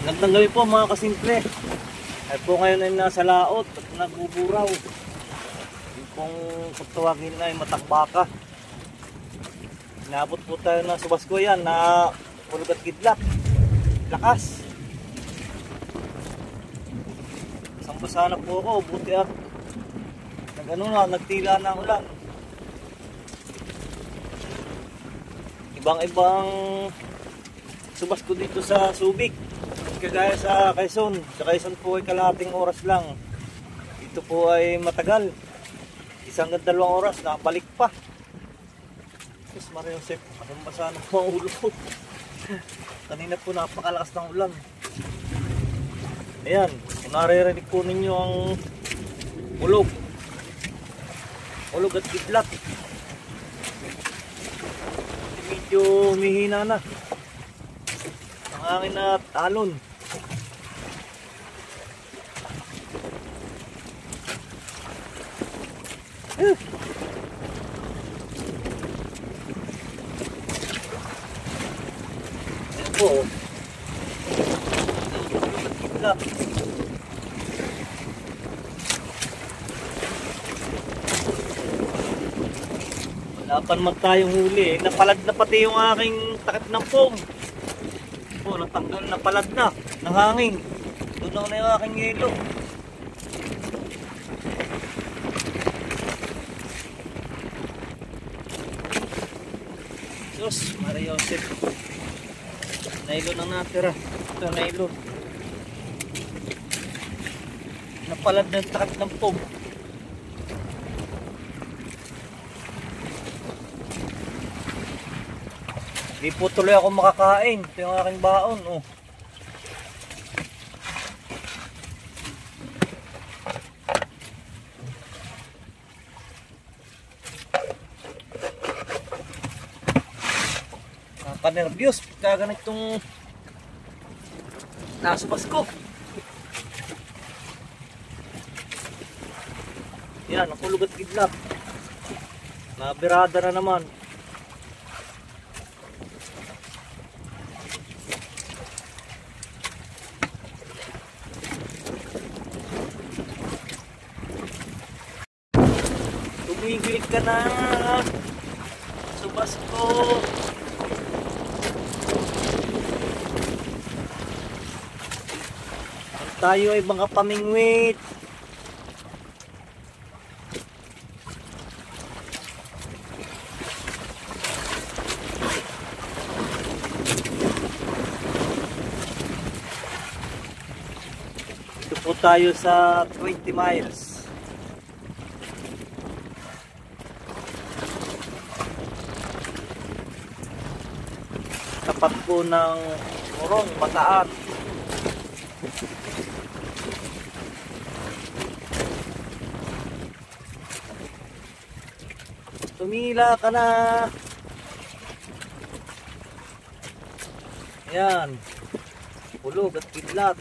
Magandang gabi po mga kasimple. Ay po ngayon ay nasa laot at nagbuburaw. Yung pong pagtawagin na ay matakbaka. Inabot po tayo ng subasko yan na pulog at gidlak. Lakas. Isang basa na po ako, buti at nagtila na ang ulan. Ibang subasko dito sa Subic. Kagaya sa Quezon. Sa Quezon po ay kalahating oras lang. Ito po ay matagal. 1 hanggang 2 oras, nakabalik pa. Diyos Maria Josep, akong basa na po ang ulo ko. Kanina po napakalakas ng ulan. Ayan, kung naririnig po ninyo ang ulog. Ulog at gidlat. Medyo humihina na ang hangin at alon. Ayan po. Gidlat. Wala pa naman tayong huli. Napalad na pati yung aking takip ng pong. Oh, natanggal na palad na ng hangin. Tunaw na yung aking yelo. Diyos Maria Josep. Nailon ang natira. Ito nailon. Napalad na yung takip ng pong. Di po tuloy ako makakain. Ito yung aking baon. Oh. Nakaka-nervyos pagka ganitong nasubas ko. Yan, nakulog at gidlat. Nabirada na naman. Tumigil ka na, subas ko. Tayo ay mga pamingwit. Ito po tayo sa 20 miles. Tapat po ng Morong, Bataan. Tumila ka na. Ayan. Hulog at kidlat.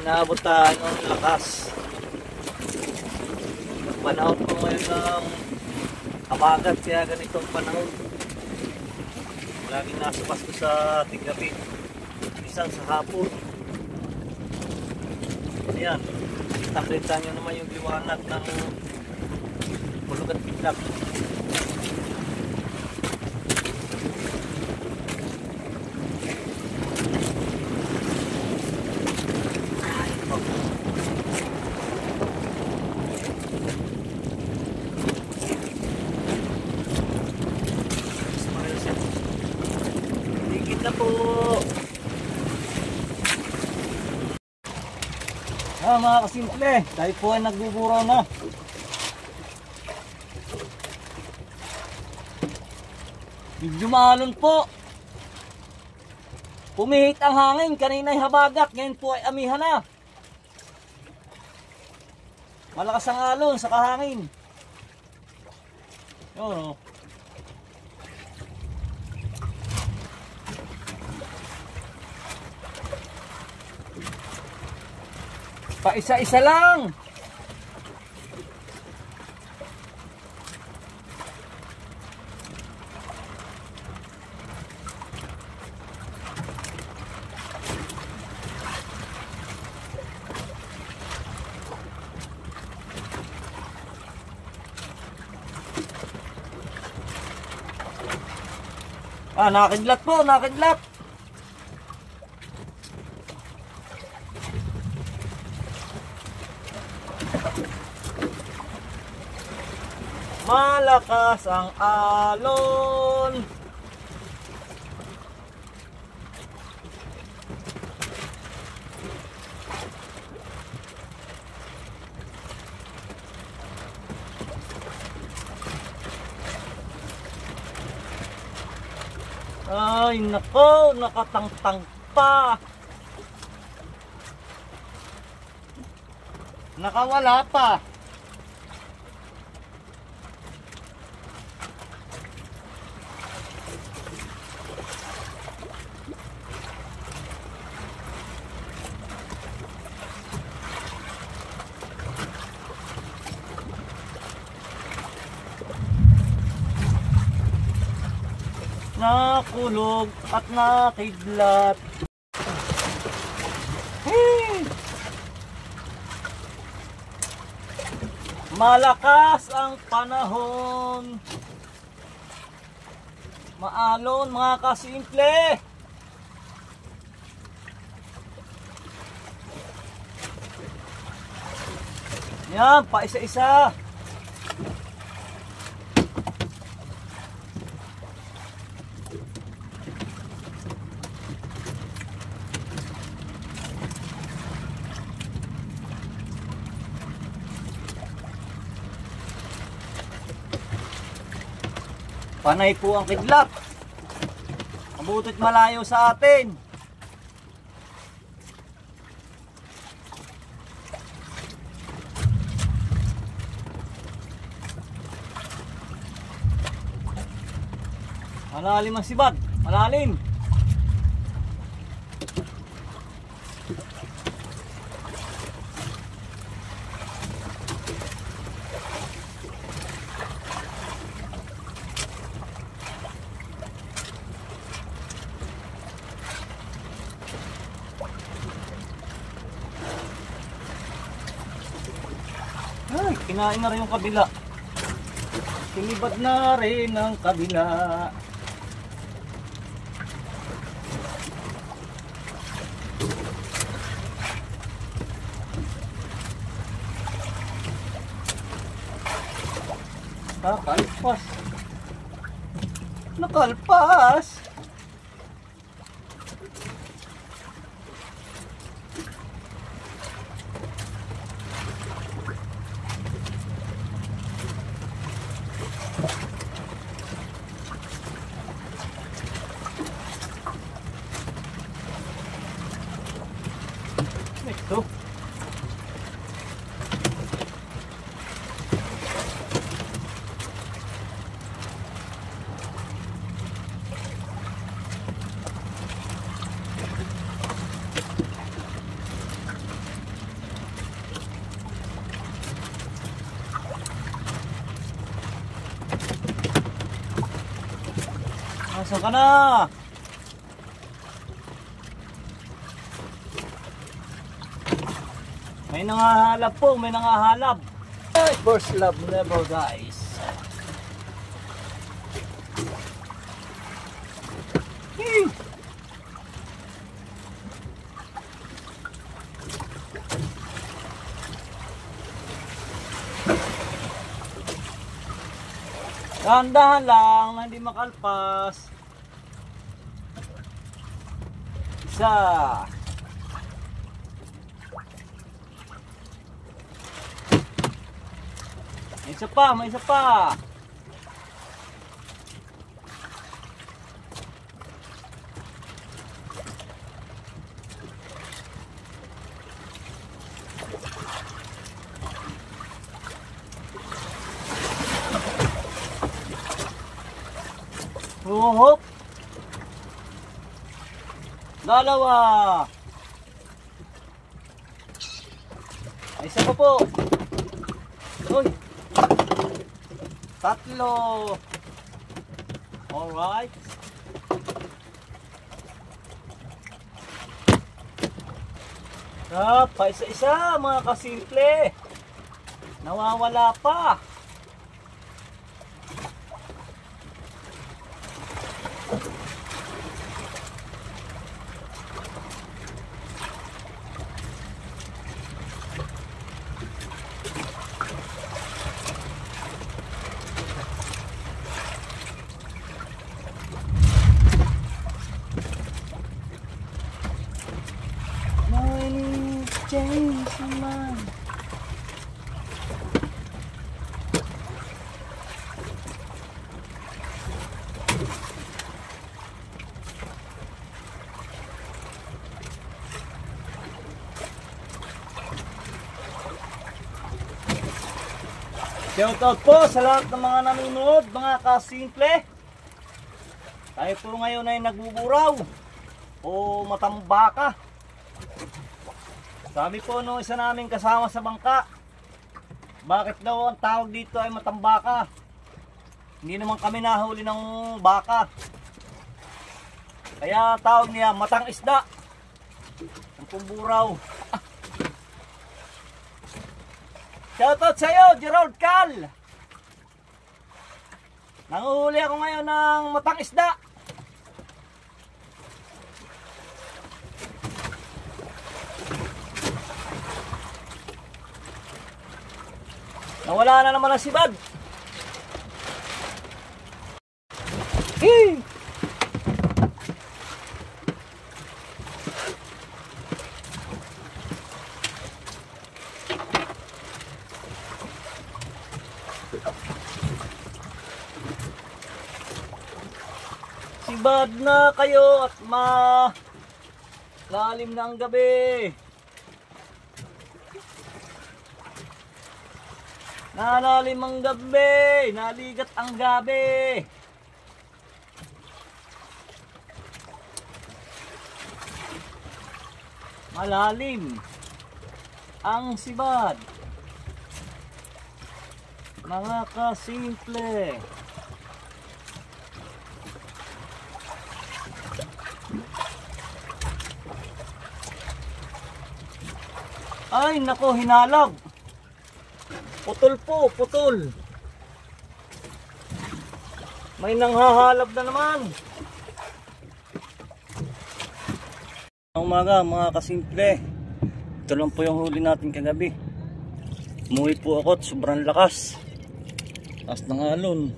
Inaabot tayo ng lakas. Panahon po ngayon ng habagat, kaya ganitong panahon. Laging nasa pasko sa tigapit. Isang sa hapon. Ayan. Nakita nyo naman yung liwanag ng pulog at gidlat. Na po. Mga kasimple, tayo po ay nagbuburaw na. Dumalon po. Pumihit ang hangin, kanina ay habagat, ngayon po ay amihan na. Malakas ang alon sa kahangin. Yun, oh. Pa-isa-isa lang. Nakidlat po, nakidlat. Malakas ang alon. Ay nako, nakatangtang pa. Nakawala pa. Nakulog at nakidlat. Malakas ang panahon. Maalon mga kasimple. Yan, pa isa-isa. Panay po ang kidlat. Mabutit malayo sa atin. Malalim ang sibad. Malalim. Ay, kinain na rin yung kabila. Tinibad na rin ang kabila. Nakalpas. Nakalpas. Ito. Nasaan ka na? May nangahalab po, may nangahalab. First love level, guys. Dahan-dahan lang, hindi makalpas. Isa. May isa pa, may isa pa. Hop. Dalawa. Isa pa po. Uy. Tatlo. Alright. Pa isa-isa mga kasimple. Nawawala pa. Change my mind. Shoutout po sa lahat ng mga nanonood, mga kasimple. Tayo po ngayon ay nagbuburaw o matambaka. Sabi po nung isa naming kasama sa bangka, bakit daw ang tawag dito ay matambaka? Hindi naman kami nahuli ng baka. Kaya tawag niya matang isda. Ang pumburaw. Shoutout sa iyo, Gerald Cal. Nanguhuli ako ngayon ng matang isda. Nawala na naman ang sibad. Hey! Sibad na kayo at lalim na ang gabi. Nalalim ang gabi, naligat ang gabi. Malalim ang sibad. Mga kasimple. Ay nako, hinalag. Putol po, putol. May nanghahalab na naman. Umaga mga kasimple. Ito lang po yung huli natin kagabi. Umuwi po ako at sobrang lakas. Taas ng alon.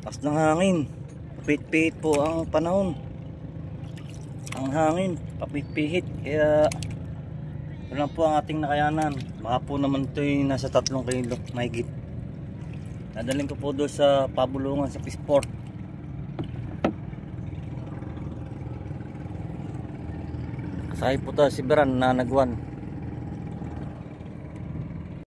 Taas ng hangin. Papit-pihit po ang panahon. Ang hangin, papit-pihit. Kaya ito lang po ang ating nakayanan. Baka po naman ito yung nasa 3 kilo mahigit. Nadaling ko po doon sa pabulungan sa Pisport. Kasay po tayo si Beran na nagwan.